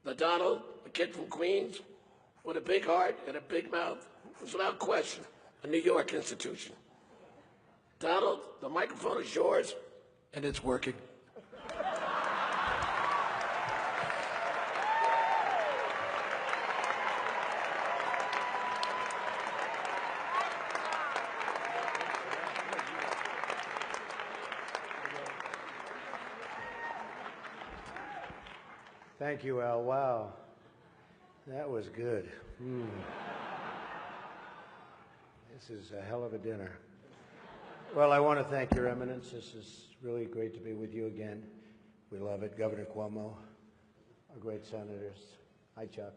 The Donald, a kid from Queens, with a big heart and a big mouth, was without question a New York institution. Donald, the microphone is yours, and it's working. Thank you, Al. Wow. That was good. This is a hell of a dinner. Well, I want to thank Your Eminence. This is really great to be with you again. We love it. Governor Cuomo, our great senators. Hi, Chuck.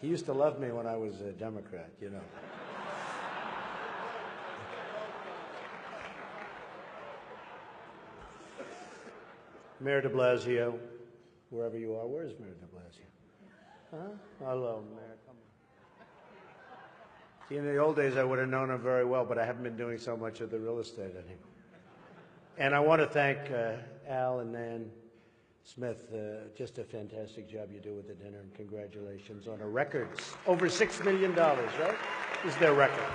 He used to love me when I was a Democrat, you know. Mayor de Blasio, wherever you are. Where's Mayor de Blasio? Huh? Hello, Mayor. Come on. See, in the old days, I would have known him very well, but I haven't been doing so much of the real estate anymore. And I want to thank Al and Nan Smith. Just a fantastic job you do with the dinner, and congratulations on a record. Over $6 million, right? Is their record.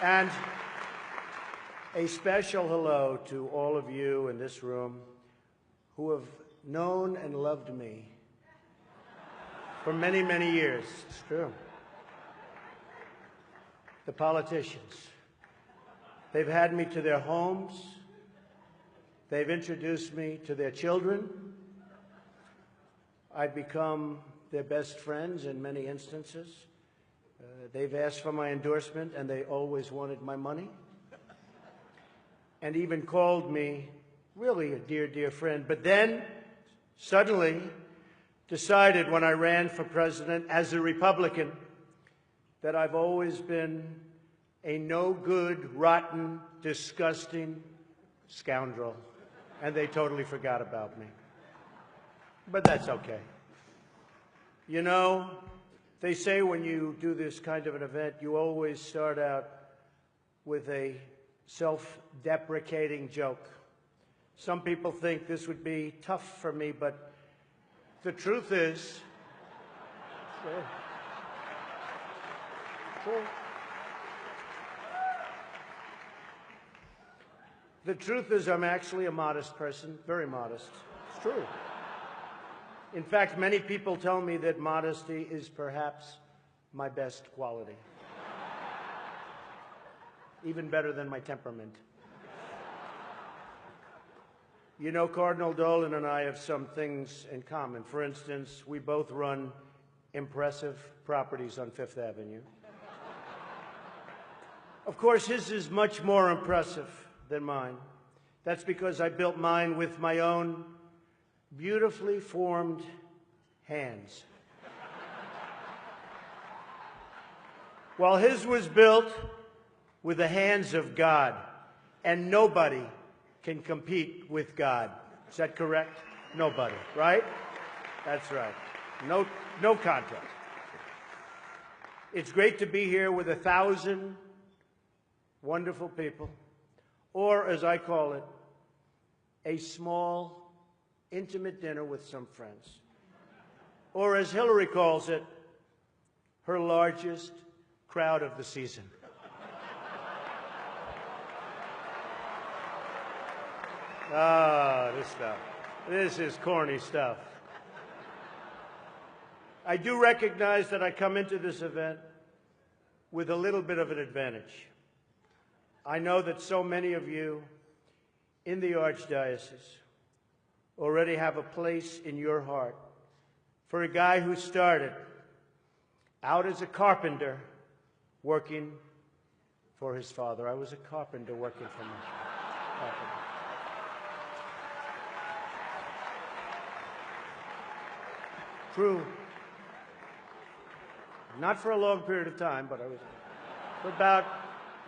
And a special hello to all of you in this room who have known and loved me for many, many years. It's true. The politicians. They've had me to their homes. They've introduced me to their children. I've become their best friends in many instances. They've asked for my endorsement, and they always wanted my money. And even called me really a dear, dear friend. But then, suddenly, decided when I ran for president as a Republican that I've always been a no-good, rotten, disgusting scoundrel. And they totally forgot about me. But that's okay. You know, they say when you do this kind of an event, you always start out with a self-deprecating joke. Some people think this would be tough for me, but the truth is, the truth is I'm actually a modest person, very modest. It's true. In fact, many people tell me that modesty is perhaps my best quality. Even better than my temperament. You know, Cardinal Dolan and I have some things in common. For instance, we both run impressive properties on Fifth Avenue. Of course, his is much more impressive than mine. That's because I built mine with my own beautifully formed hands. While his was built with the hands of God, and nobody can compete with God. Is that correct? Nobody, right? That's right. No contest. It's great to be here with 1,000 wonderful people, or as I call it, a small, intimate dinner with some friends. Or as Hillary calls it, her largest crowd of the season. Ah, this stuff. This is corny stuff. I do recognize that I come into this event with a little bit of an advantage. I know that so many of you in the Archdiocese already have a place in your heart for a guy who started out as a carpenter working for his father. I was a carpenter working for my father. True. Not for a long period of time, but I was for about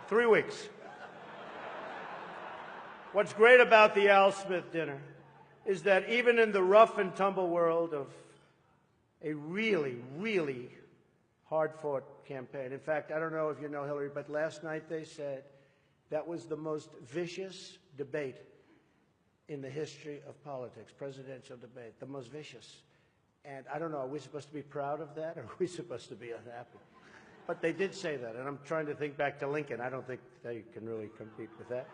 3 weeks. What's great about the Al Smith dinner is that even in the rough and tumble world of a really, really hard-fought campaign. In fact, I don't know if you know Hillary, but last night they said that was the most vicious debate in the history of politics, presidential debate, the most vicious. And I don't know, are we supposed to be proud of that, or are we supposed to be unhappy? But they did say that, and I'm trying to think back to Lincoln. I don't think they can really compete with that.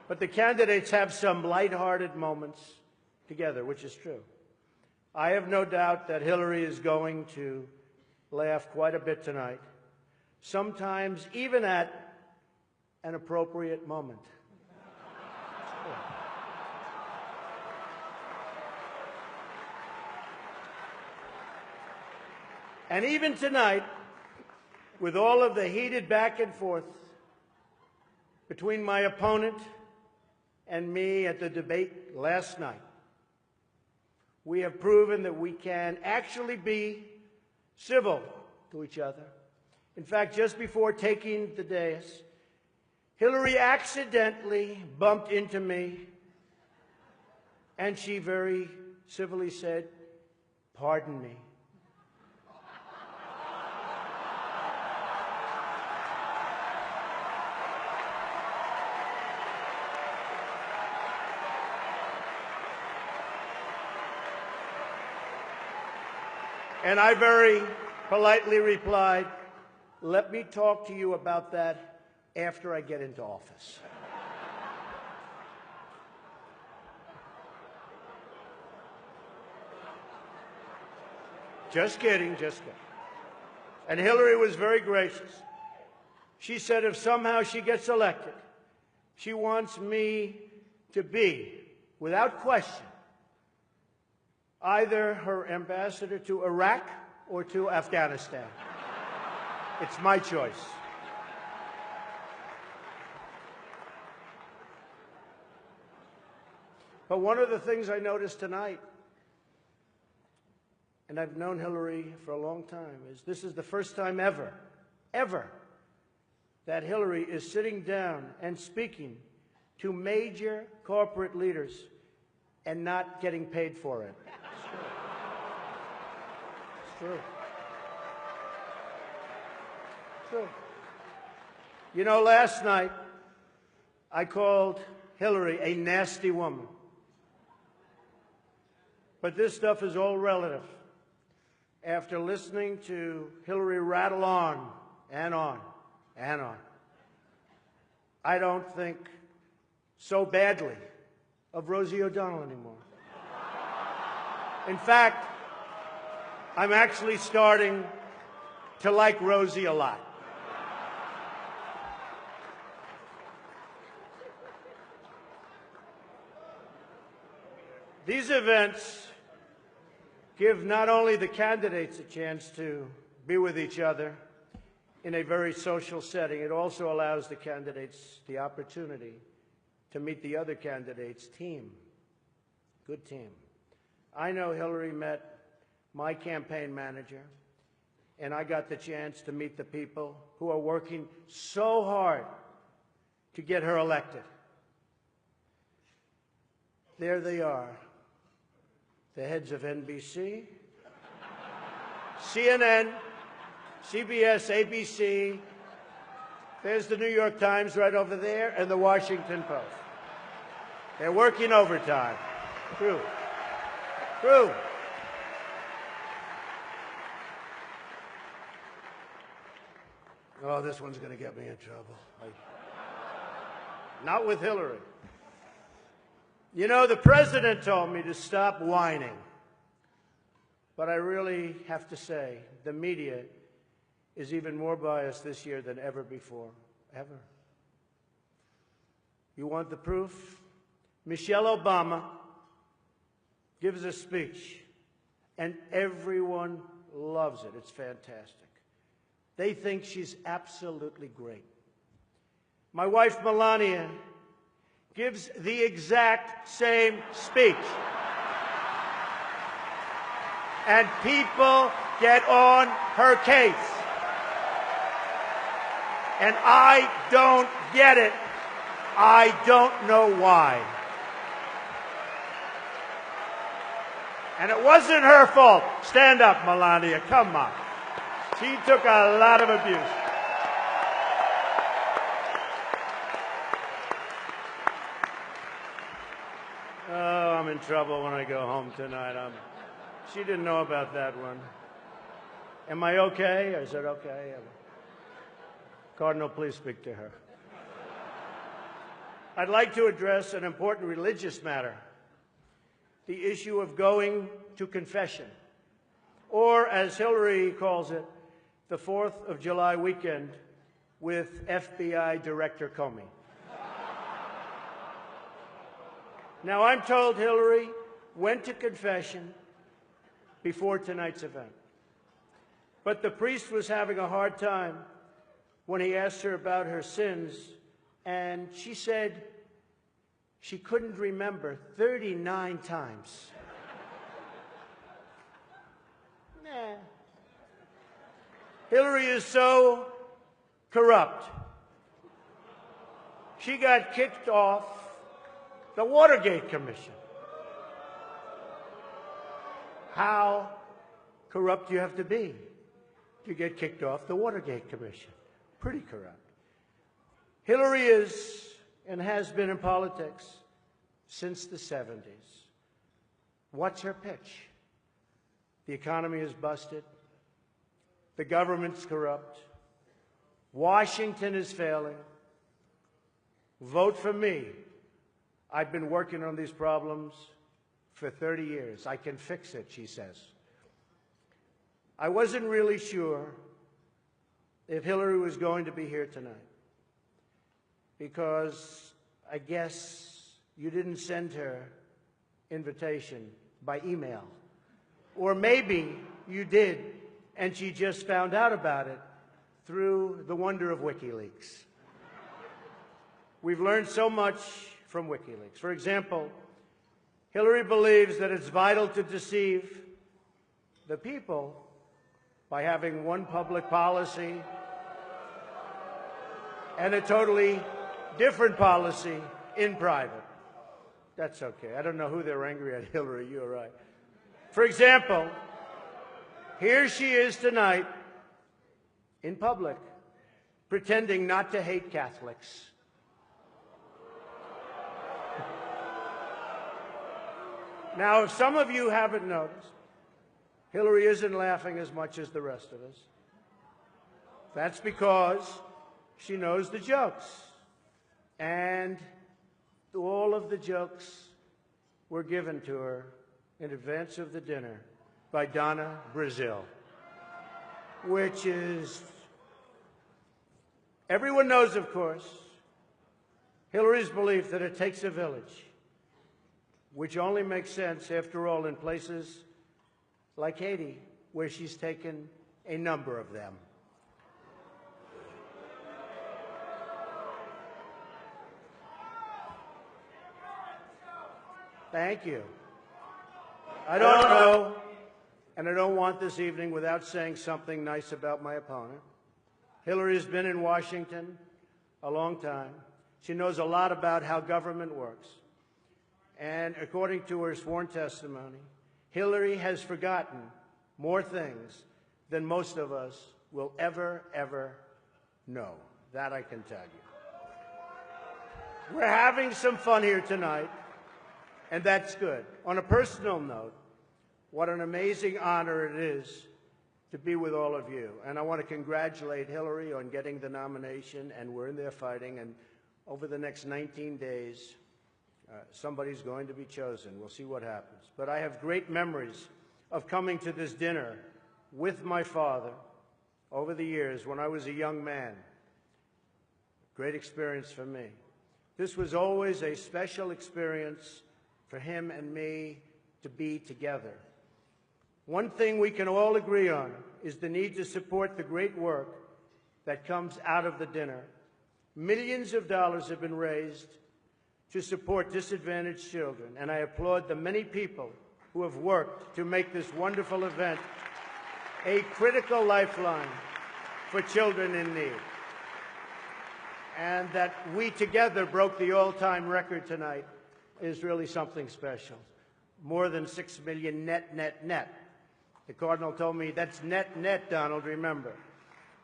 But the candidates have some lighthearted moments together, which is true. I have no doubt that Hillary is going to laugh quite a bit tonight, sometimes even at an appropriate moment. And even tonight, with all of the heated back and forth between my opponent and me at the debate last night, we have proven that we can actually be civil to each other. In fact, just before taking the dais, Hillary accidentally bumped into me, and she very civilly said, "Pardon me." And I very politely replied, "Let me talk to you about that after I get into office." Just kidding, just kidding. And Hillary was very gracious. She said if somehow she gets elected, she wants me to be, without question, either her ambassador to Iraq or to Afghanistan. It's my choice. But one of the things I noticed tonight, and I've known Hillary for a long time, is this is the first time ever, that Hillary is sitting down and speaking to major corporate leaders and not getting paid for it. True. True. You know, last night I called Hillary a nasty woman. But this stuff is all relative. After listening to Hillary rattle on and on and on, I don't think so badly of Rosie O'Donnell anymore. In fact, I'm actually starting to like Rosie a lot. These events give not only the candidates a chance to be with each other in a very social setting, it also allows the candidates the opportunity to meet the other candidates' team. Good team. I know Hillary met my campaign manager, and I got the chance to meet the people who are working so hard to get her elected. There they are, the heads of NBC, CNN, CBS, ABC. There's the New York Times right over there, and the Washington Post. They're working overtime. True. True. Oh, this one's going to get me in trouble. Not with Hillary. You know, the president told me to stop whining. But I really have to say, the media is even more biased this year than ever before. Ever. You want the proof? Michelle Obama gives a speech, and everyone loves it. It's fantastic. They think she's absolutely great. My wife, Melania, gives the exact same speech. And people get on her case. And I don't get it. I don't know why. And it wasn't her fault. Stand up, Melania. Come on. She took a lot of abuse. trouble when I go home tonight. She didn't know about that one. Am I okay? Is it okay? Cardinal, please speak to her. I'd like to address an important religious matter, the issue of going to confession, or as Hillary calls it, the 4th of July weekend with FBI Director Comey. Now, I'm told Hillary went to confession before tonight's event, but the priest was having a hard time when he asked her about her sins, and she said she couldn't remember 39 times. Nah. Hillary is so corrupt. She got kicked off the Watergate Commission. How corrupt do you have to be to get kicked off the Watergate Commission? Pretty corrupt. Hillary is and has been in politics since the 70s. What's her pitch? The economy is busted. The government's corrupt. Washington is failing. Vote for me. I've been working on these problems for 30 years. I can fix it, she says. I wasn't really sure if Hillary was going to be here tonight, because I guess you didn't send her invitation by email. Or maybe you did, and she just found out about it through the wonder of WikiLeaks. We've learned so much from WikiLeaks. For example, Hillary believes that it's vital to deceive the people by having one public policy and a totally different policy in private. That's okay. I don't know who they're angry at, Hillary, you're right. For example, here she is tonight in public pretending not to hate Catholics. Now, if some of you haven't noticed, Hillary isn't laughing as much as the rest of us. That's because she knows the jokes. And all of the jokes were given to her in advance of the dinner by Donna Brazil, which is, everyone knows, of course, Hillary's belief that it takes a village, which only makes sense, after all, in places like Haiti, where she's taken a number of them. Thank you. I don't know, and I don't want this evening without saying something nice about my opponent. Hillary has been in Washington a long time. She knows a lot about how government works. And according to her sworn testimony, Hillary has forgotten more things than most of us will ever know. That I can tell you. We're having some fun here tonight, and that's good. On a personal note, what an amazing honor it is to be with all of you. And I want to congratulate Hillary on getting the nomination, and we're in there fighting. And over the next 19 days, somebody's going to be chosen. We'll see what happens. But I have great memories of coming to this dinner with my father over the years when I was a young man. Great experience for me. This was always a special experience for him and me to be together. One thing we can all agree on is the need to support the great work that comes out of the dinner. Millions of dollars have been raised to support disadvantaged children, and I applaud the many people who have worked to make this wonderful event a critical lifeline for children in need. And that we together broke the all-time record tonight is really something special. More than 6 million net. The Cardinal told me that's net, Donald, remember.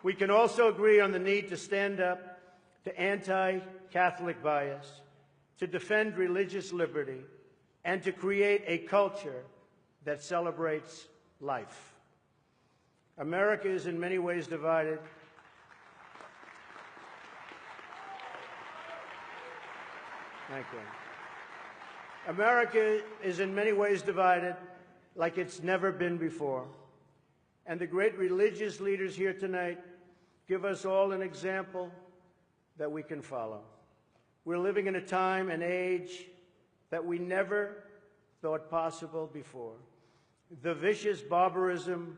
We can also agree on the need to stand up to anti-Catholic bias, to defend religious liberty, and to create a culture that celebrates life. America is in many ways divided. Thank you. America is in many ways divided like it's never been before. And the great religious leaders here tonight give us all an example that we can follow. We're living in a time and age that we never thought possible before. The vicious barbarism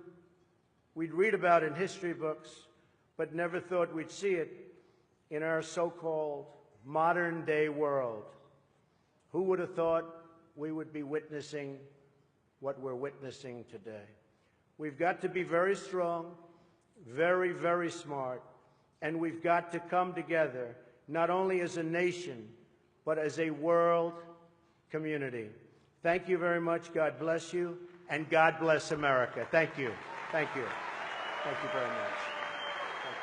we'd read about in history books, but never thought we'd see it in our so-called modern-day world. Who would have thought we would be witnessing what we're witnessing today? We've got to be very strong, very, very smart, and we've got to come together, not only as a nation, but as a world community. Thank you very much. God bless you, and God bless America. Thank you. Thank you. Thank you very much. Thank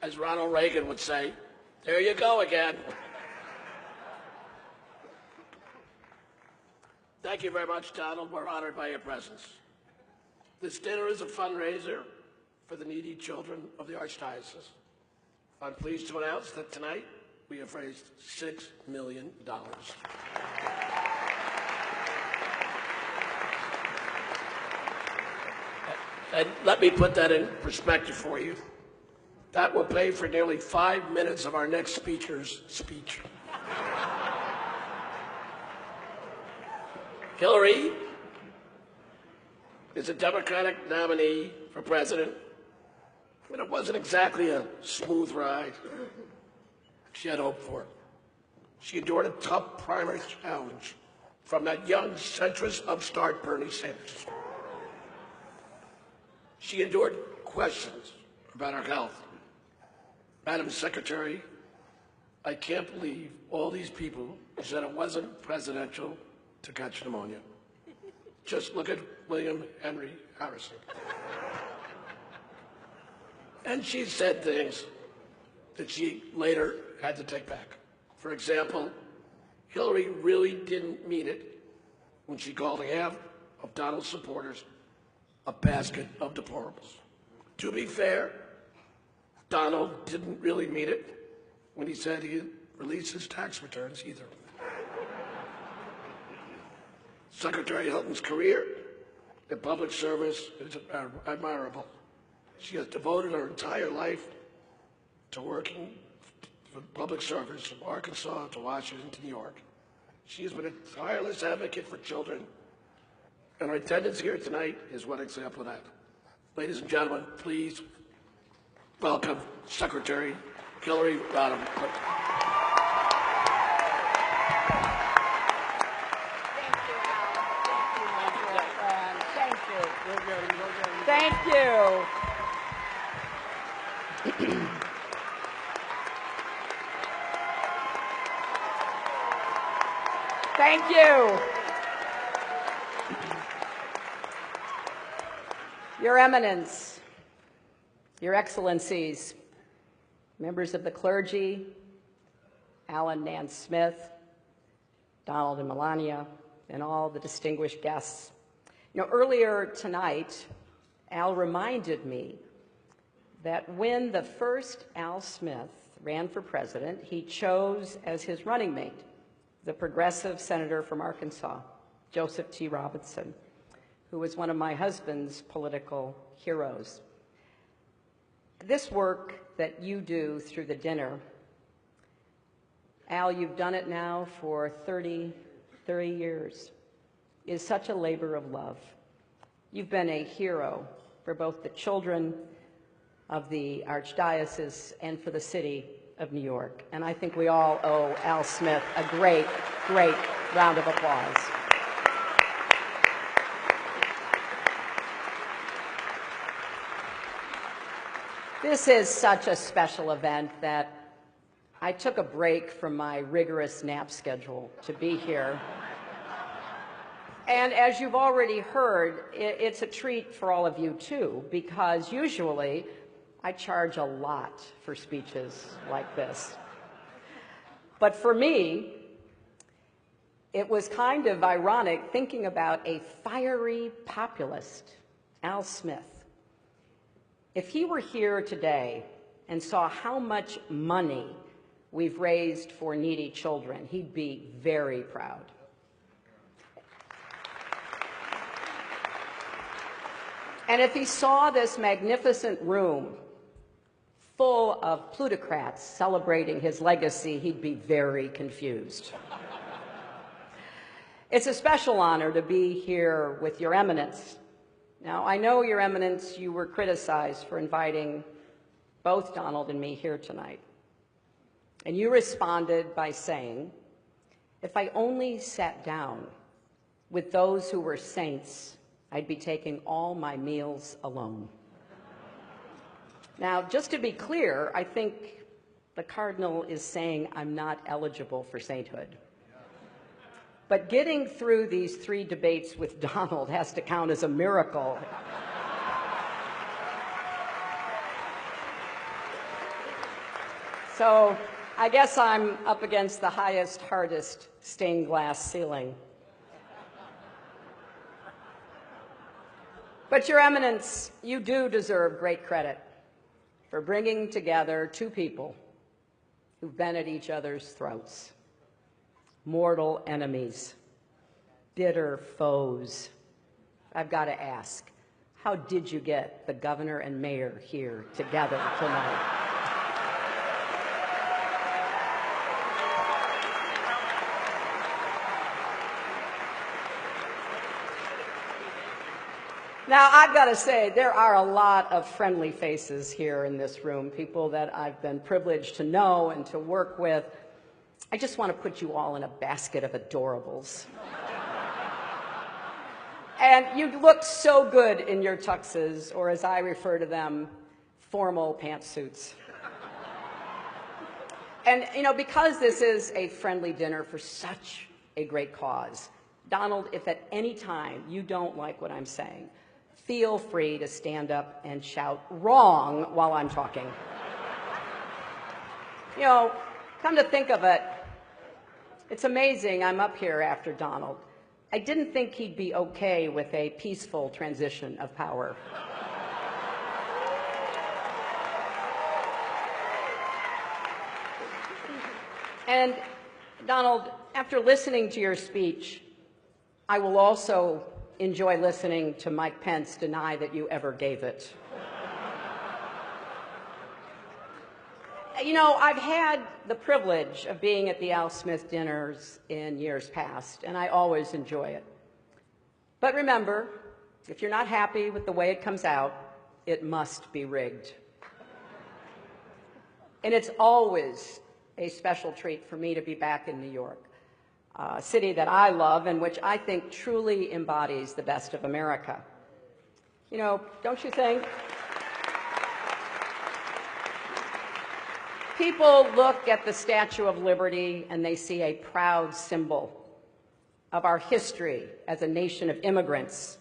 you. As Ronald Reagan would say, there you go again. Thank you very much, Donald. We're honored by your presence. This dinner is a fundraiser for the needy children of the Archdiocese. I'm pleased to announce that tonight we have raised $6 million. And let me put that in perspective for you. That will pay for nearly 5 minutes of our next speaker's speech. Hillary is a Democratic nominee for president, but it wasn't exactly a smooth ride she had hoped for. She endured a tough primary challenge from that young centrist upstart Bernie Sanders. She endured questions about her health. Madam Secretary, I can't believe all these people said it wasn't presidential to catch pneumonia. Just look at William Henry Harrison. And she said things that she later had to take back. For example, Hillary really didn't mean it when she called half of Donald's supporters a basket of deplorables. To be fair, Donald didn't really mean it when he said he'd release his tax returns either. Secretary Hilton's career in public service is admirable. She has devoted her entire life to working for public service from Arkansas to Washington to New York. She has been a tireless advocate for children, and her attendance here tonight is one example of that. Ladies and gentlemen, please welcome Secretary Hillary Rodham Clinton. Thank you. Thank you. Your Eminence, Your Excellencies, members of the clergy, Alan Nance Smith, Donald and Melania, and all the distinguished guests. You know, earlier tonight, Al reminded me that when the first Al Smith ran for president, he chose as his running mate the progressive senator from Arkansas, Joseph T. Robinson, who was one of my husband's political heroes. This work that you do through the dinner, Al, you've done it now for 30 years, is such a labor of love. You've been a hero for both the children of the Archdiocese and for the city of New York. And I think we all owe Al Smith a great, great round of applause. This is such a special event that I took a break from my rigorous nap schedule to be here. And as you've already heard, it's a treat for all of you too, because usually I charge a lot for speeches like this. But for me, it was kind of ironic thinking about a fiery populist, Al Smith. If he were here today and saw how much money we've raised for needy children, he'd be very proud. And if he saw this magnificent room full of plutocrats celebrating his legacy, he'd be very confused. It's a special honor to be here with Your Eminence. Now, I know, Your Eminence, you were criticized for inviting both Donald and me here tonight. And you responded by saying, if I only sat down with those who were saints, I'd be taking all my meals alone. Now, just to be clear, I think the Cardinal is saying I'm not eligible for sainthood. But getting through these 3 debates with Donald has to count as a miracle. So I guess I'm up against the highest, hardest stained glass ceiling. But Your Eminence, you do deserve great credit for bringing together 2 people who've been at each other's throats. Mortal enemies, bitter foes. I've got to ask, how did you get the governor and mayor here together tonight? Now, I've got to say, there are a lot of friendly faces here in this room, people that I've been privileged to know and to work with. I just want to put you all in a basket of adorables. And you look so good in your tuxes, or as I refer to them, formal pantsuits. And, you know, because this is a friendly dinner for such a great cause, Donald, if at any time you don't like what I'm saying, feel free to stand up and shout "wrong" while I'm talking. You know, come to think of it, it's amazing I'm up here after Donald. I didn't think he'd be okay with a peaceful transition of power. And Donald, after listening to your speech, I will also enjoy listening to Mike Pence deny that you ever gave it. You know, I've had the privilege of being at the Al Smith dinners in years past, and I always enjoy it. But remember, if you're not happy with the way it comes out, it must be rigged. And it's always a special treat for me to be back in New York, a city that I love and which I think truly embodies the best of America. You know, don't you think? People look at the Statue of Liberty and they see a proud symbol of our history as a nation of immigrants,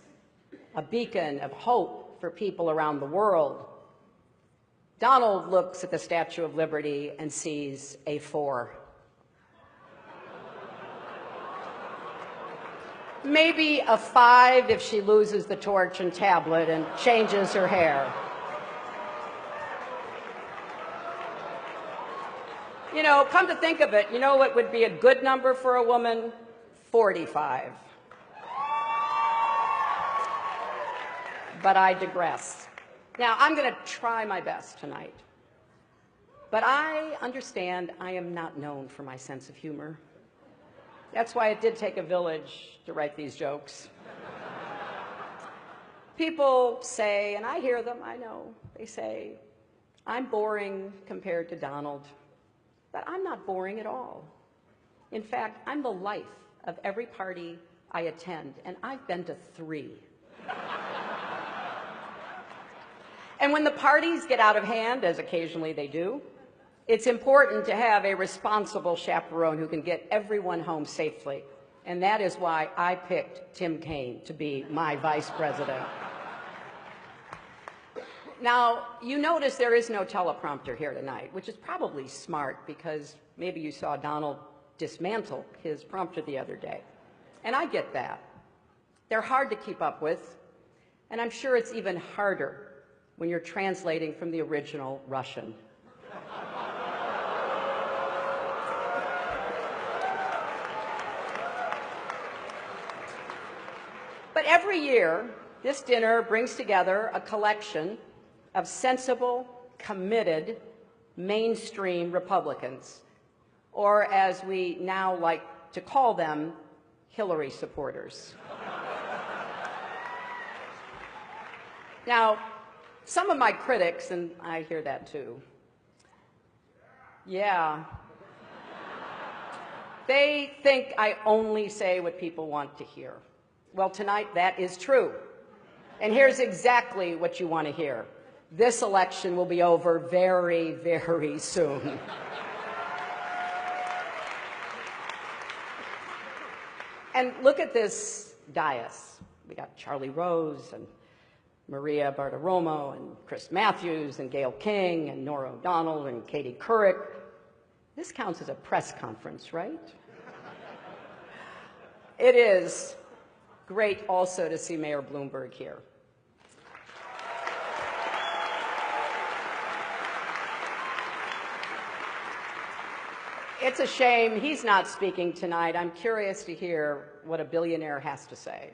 a beacon of hope for people around the world. Donald looks at the Statue of Liberty and sees a 4. Maybe a 5 if she loses the torch and tablet and changes her hair. You know, come to think of it, you know what would be a good number for a woman? 45. But I digress. Now, I'm going to try my best tonight. But I understand I am not known for my sense of humor. That's why it did take a village to write these jokes. People say, and I hear them, I know, they say, I'm boring compared to Donald. But I'm not boring at all. In fact, I'm the life of every party I attend, and I've been to 3. And when the parties get out of hand, as occasionally they do, it's important to have a responsible chaperone who can get everyone home safely. And that is why I picked Tim Kaine to be my vice president. Now, you notice there is no teleprompter here tonight, which is probably smart because maybe you saw Donald dismantle his prompter the other day. And I get that. They're hard to keep up with, and I'm sure it's even harder when you're translating from the original Russian. But every year, this dinner brings together a collection of sensible, committed, mainstream Republicans, or as we now like to call them, Hillary supporters. Now, some of my critics, and I hear that too, yeah, they think I only say what people want to hear. Well, tonight that is true. And here's exactly what you want to hear. This election will be over very, very soon. And look at this dais. We got Charlie Rose and Maria Bartiromo and Chris Matthews and Gayle King and Norah O'Donnell and Katie Couric. This counts as a press conference, right? It is great also to see Mayor Bloomberg here. It's a shame he's not speaking tonight. I'm curious to hear what a billionaire has to say.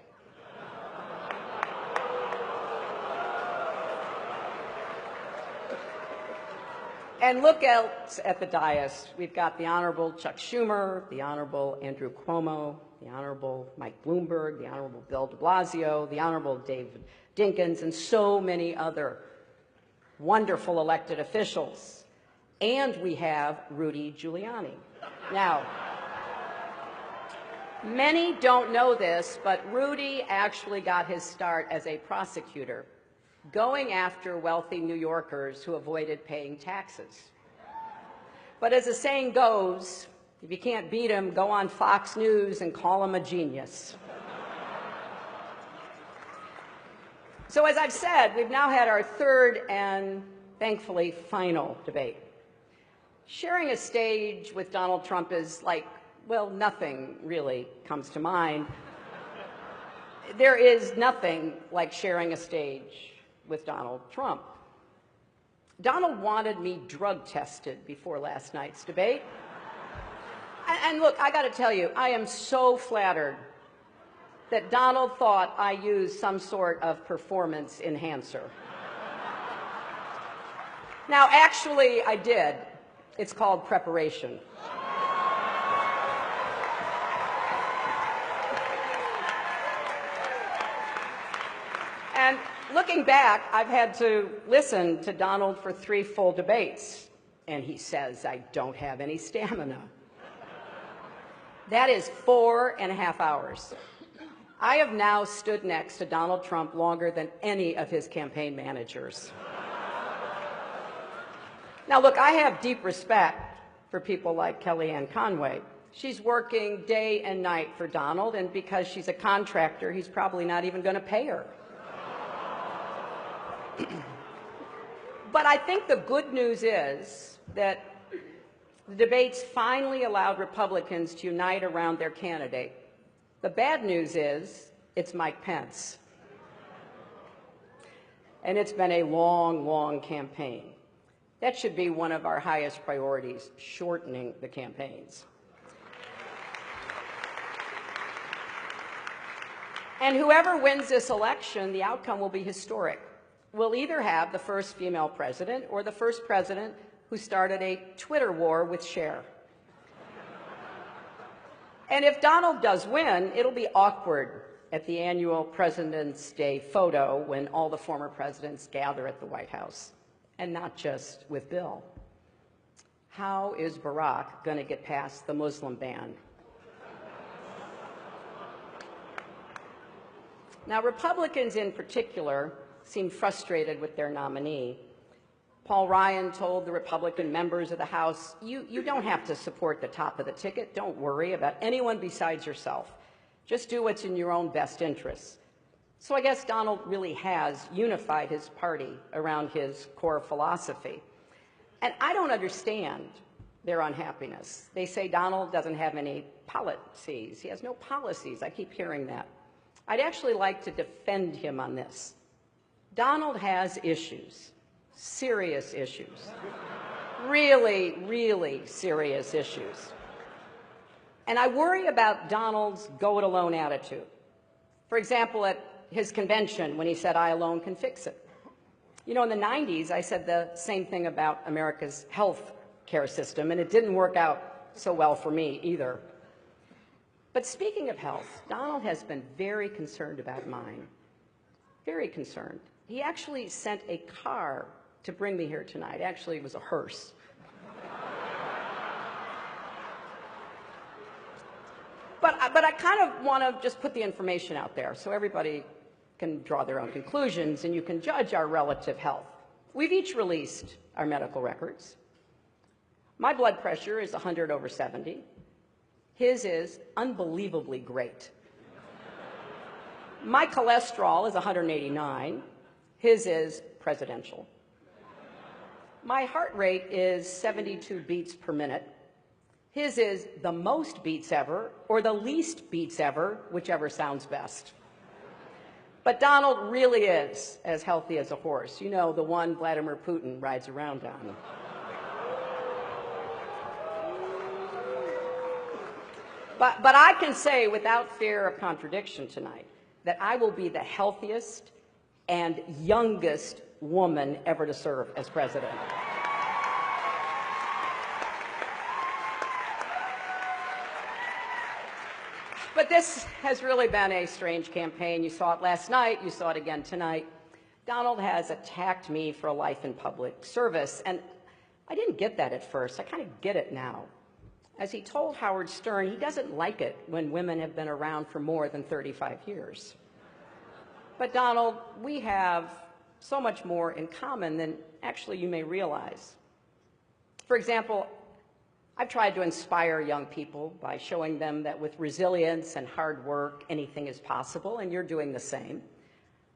And look else at the dais. We've got the Honorable Chuck Schumer, the Honorable Andrew Cuomo, the Honorable Mike Bloomberg, the Honorable Bill de Blasio, the Honorable David Dinkins, and so many other wonderful elected officials. And we have Rudy Giuliani. Now, many don't know this, but Rudy actually got his start as a prosecutor, going after wealthy New Yorkers who avoided paying taxes. But as the saying goes, if you can't beat him, go on Fox News and call him a genius. So as I've said, we've now had our third and thankfully final debate. Sharing a stage with Donald Trump is like, well, nothing really comes to mind. There is nothing like sharing a stage with Donald Trump. Donald wanted me drug tested before last night's debate. And look, I got to tell you, I am so flattered that Donald thought I used some sort of performance enhancer. Now, actually, I did. It's called preparation. And looking back, I've had to listen to Donald for 3 full debates, and he says I don't have any stamina. That is 4.5 hours. I have now stood next to Donald Trump longer than any of his campaign managers. Now, look, I have deep respect for people like Kellyanne Conway. She's working day and night for Donald, and because she's a contractor, he's probably not even going to pay her. But I think the good news is that the debates finally allowed Republicans to unite around their candidate. The bad news is it's Mike Pence. And it's been a long, long campaign. That should be one of our highest priorities, shortening the campaigns. And whoever wins this election, the outcome will be historic. We'll either have the first female president or the first president who started a Twitter war with Cher. And if Donald does win, it'll be awkward at the annual President's Day photo when all the former presidents gather at the White House. And not just with Bill. How is Barack going to get past the Muslim ban? Now, Republicans in particular seem frustrated with their nominee, Paul Ryan told the Republican members of the House, you don't have to support the top of the ticket. Don't worry about anyone besides yourself. Just do what's in your own best interests. So I guess Donald really has unified his party around his core philosophy. And I don't understand their unhappiness. They say Donald doesn't have any policies. He has no policies. I keep hearing that. I'd actually like to defend him on this. Donald has issues, serious issues, really, really serious issues. And I worry about Donald's go-it-alone attitude. For example, at his convention when he said, "I alone can fix it." You know, in the 90s, I said the same thing about America's health care system, and it didn't work out so well for me either. But speaking of health, Donald has been very concerned about mine, very concerned. He actually sent a car to bring me here tonight. Actually, it was a hearse. But I kind of want to just put the information out there so everybody can draw their own conclusions and you can judge our relative health. We've each released our medical records. My blood pressure is 100/70. His is unbelievably great. My cholesterol is 189. His is presidential. My heart rate is 72 beats per minute. His is the most beats ever or the least beats ever, whichever sounds best. But Donald really is as healthy as a horse. You know, the one Vladimir Putin rides around on. But I can say without fear of contradiction tonight that I will be the healthiest and youngest woman ever to serve as president. But this has really been a strange campaign. You saw it last night. You saw it again tonight. Donald has attacked me for a life in public service, and I didn't get that at first. I kind of get it now. As he told Howard Stern, he doesn't like it when women have been around for more than 35 years. But Donald, we have so much more in common than actually you may realize. For example, I've tried to inspire young people by showing them that with resilience and hard work, anything is possible, and you're doing the same.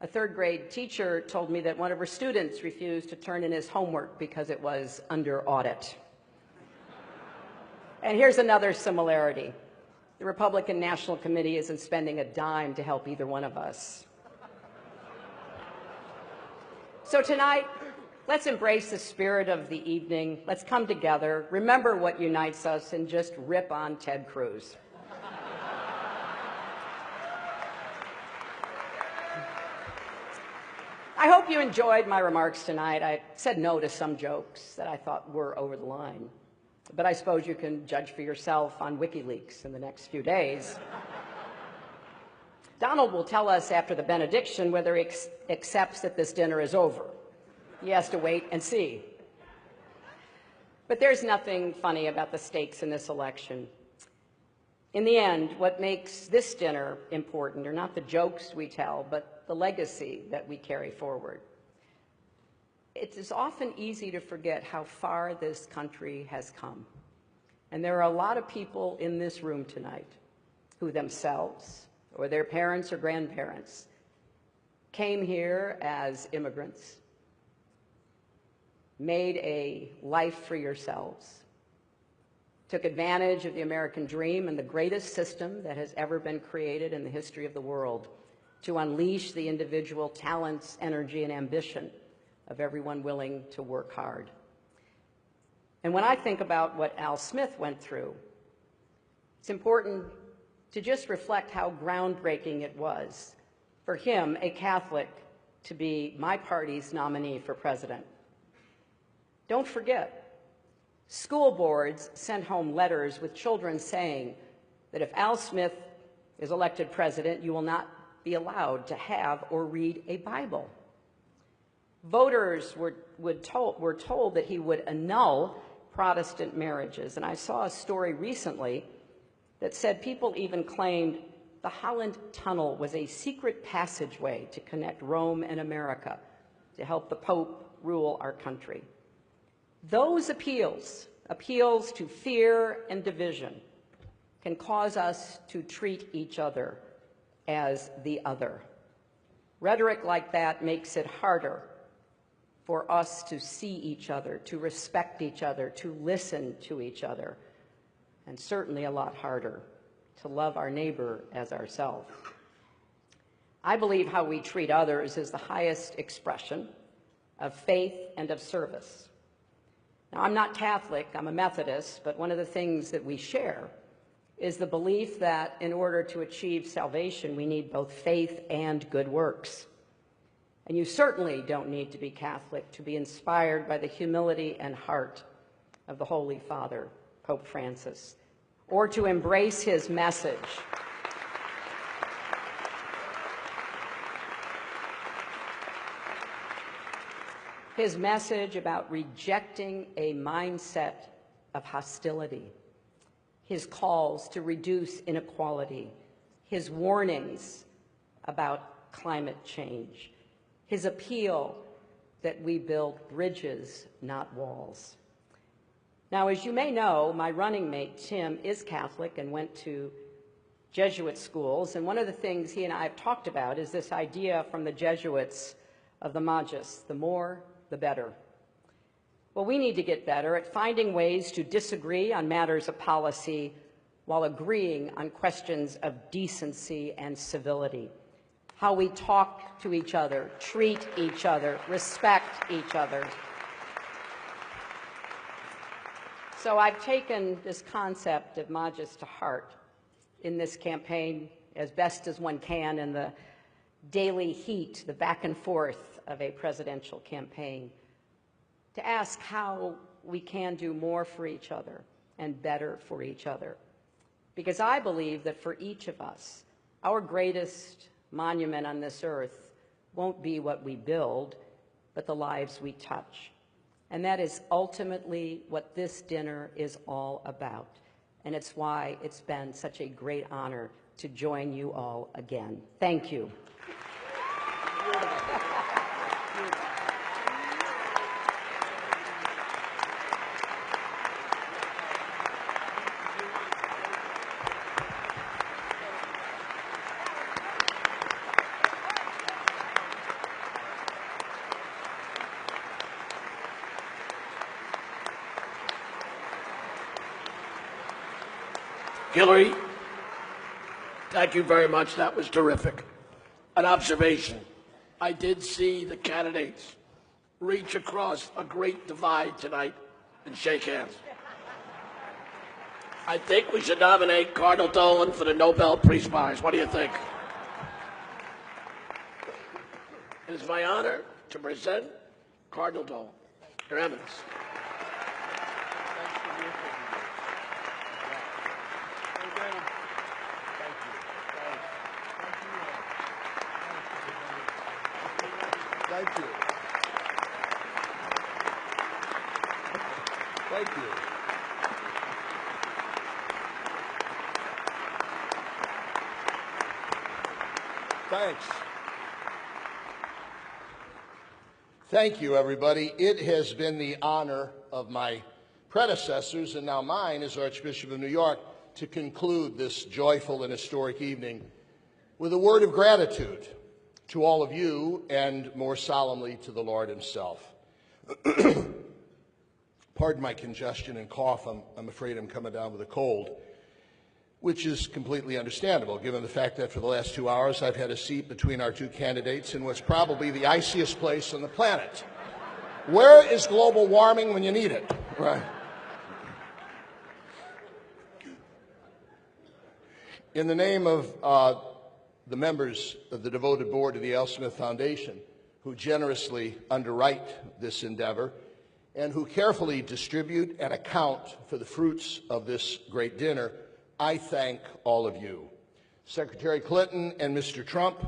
A third-grade teacher told me that one of her students refused to turn in his homework because it was under audit. And here's another similarity. The Republican National Committee isn't spending a dime to help either one of us. So tonight, let's embrace the spirit of the evening. Let's come together, remember what unites us, and just rip on Ted Cruz. I hope you enjoyed my remarks tonight. I said no to some jokes that I thought were over the line. But I suppose you can judge for yourself on WikiLeaks in the next few days. Donald will tell us after the benediction whether he accepts that this dinner is over. He has to wait and see. But there's nothing funny about the stakes in this election. In the end, what makes this dinner important are not the jokes we tell, but the legacy that we carry forward. It is often easy to forget how far this country has come. And there are a lot of people in this room tonight who themselves, or their parents or grandparents, came here as immigrants, made a life for yourselves, took advantage of the American dream and the greatest system that has ever been created in the history of the world to unleash the individual talents, energy, and ambition of everyone willing to work hard. And when I think about what Al Smith went through, it's important to just reflect how groundbreaking it was for him, a Catholic, to be my party's nominee for president. Don't forget, school boards sent home letters with children saying that if Al Smith is elected president, you will not be allowed to have or read a Bible. Voters were told that he would annul Protestant marriages. And I saw a story recently that said people even claimed the Holland Tunnel was a secret passageway to connect Rome and America to help the Pope rule our country. Those appeals to fear and division, can cause us to treat each other as the other. Rhetoric like that makes it harder for us to see each other, to respect each other, to listen to each other, and certainly a lot harder to love our neighbor as ourselves. I believe how we treat others is the highest expression of faith and of service. Now, I'm not Catholic, I'm a Methodist, but one of the things that we share is the belief that in order to achieve salvation, we need both faith and good works. And you certainly don't need to be Catholic to be inspired by the humility and heart of the Holy Father, Pope Francis, or to embrace his message. His message about rejecting a mindset of hostility, his calls to reduce inequality, his warnings about climate change, his appeal that we build bridges, not walls. Now, as you may know, my running mate, Tim, is Catholic and went to Jesuit schools, and one of the things he and I have talked about is this idea from the Jesuits of the Magis, the more, the better. Well, we need to get better at finding ways to disagree on matters of policy while agreeing on questions of decency and civility. How we talk to each other, treat each other, respect each other. So I've taken this concept of Magis to heart in this campaign as best as one can in the daily heat, the back and forth of a presidential campaign, to ask how we can do more for each other and better for each other. Because I believe that for each of us, our greatest monument on this earth won't be what we build, but the lives we touch. And that is ultimately what this dinner is all about. And it's why it's been such a great honor to join you all again. Thank you. Hillary, thank you very much. That was terrific. An observation. I did see the candidates reach across a great divide tonight and shake hands. I think we should nominate Cardinal Dolan for the Nobel Peace Prize. What do you think? It is my honor to present Cardinal Dolan. Your Eminence. Thank you. Thank you. Thanks. Thank you, everybody. It has been the honor of my predecessors, and now mine as Archbishop of New York, to conclude this joyful and historic evening with a word of gratitude to all of you, and more solemnly to the Lord himself. Pardon my congestion and cough. I'm afraid I'm coming down with a cold, which is completely understandable, given the fact that for the last 2 hours I've had a seat between our two candidates in what's probably the iciest place on the planet. Where is global warming when you need it? Right. In the name of the members of the devoted board of the L. Smith Foundation, who generously underwrite this endeavor and who carefully distribute and account for the fruits of this great dinner, I thank all of you. Secretary Clinton and Mr. Trump,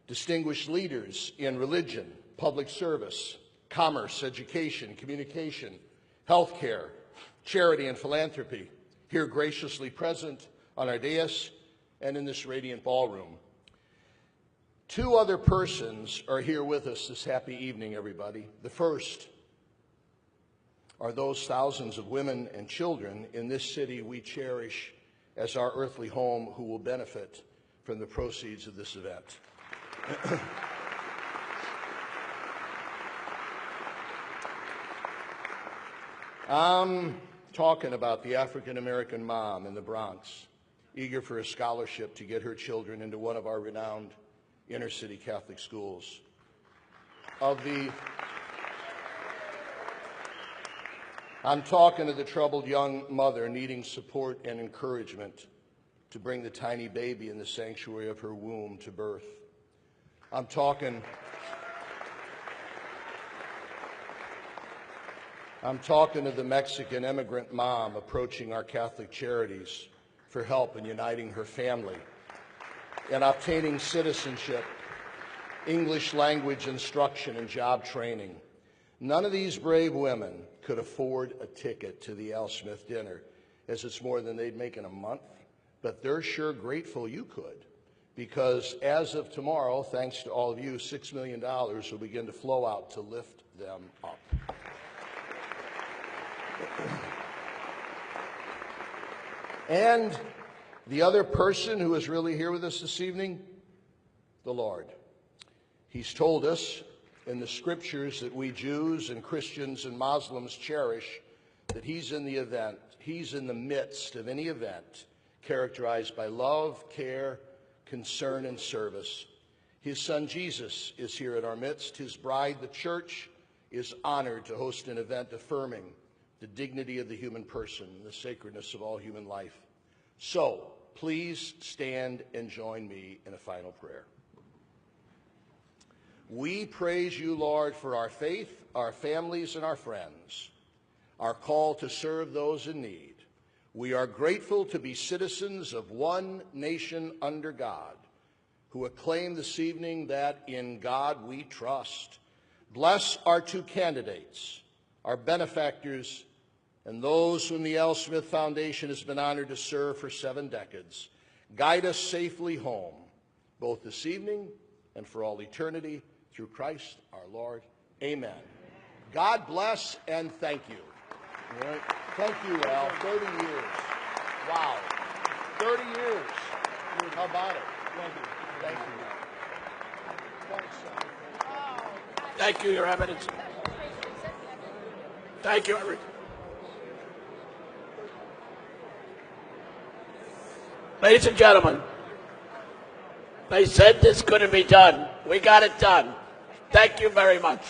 distinguished leaders in religion, public service, commerce, education, communication, healthcare, charity, and philanthropy, here graciously present on our dais and in this radiant ballroom. 2 other persons are here with us this happy evening, everybody. The first are those thousands of women and children in this city we cherish as our earthly home who will benefit from the proceeds of this event. I'm talking about the African-American mom in the Bronx, eager for a scholarship to get her children into one of our renowned inner-city Catholic schools. I'm talking to the troubled young mother needing support and encouragement to bring the tiny baby in the sanctuary of her womb to birth. I'm talking to the Mexican immigrant mom approaching our Catholic charities for help in uniting her family and obtaining citizenship, English language instruction, and job training. None of these brave women could afford a ticket to the Al Smith dinner, as it's more than they'd make in a month, but they're sure grateful you could, because as of tomorrow, thanks to all of you, $6 million will begin to flow out to lift them up. And the other person who is really here with us this evening, the Lord. He's told us in the scriptures that we Jews and Christians and Muslims cherish that he's in the midst of any event characterized by love, care, concern, and service. His son Jesus is here in our midst. His bride, the church, is honored to host an event affirming the dignity of the human person, the sacredness of all human life. So, please stand and join me in a final prayer. We praise you, Lord, for our faith, our families, and our friends, our call to serve those in need. We are grateful to be citizens of one nation under God, who acclaim this evening that in God we trust. Bless our two candidates, our benefactors, and those whom the Al Smith Foundation has been honored to serve for 7 decades. Guide us safely home, both this evening and for all eternity, through Christ our Lord. Amen. God bless and thank you. All right. Thank you, Al. 30 years. Wow. 30 years. How about it? Thank you. Thank you. Thanks, son. Thank you, Your Eminence. Thank you, everyone. Ladies and gentlemen, they said this couldn't be done. We got it done. Thank you very much.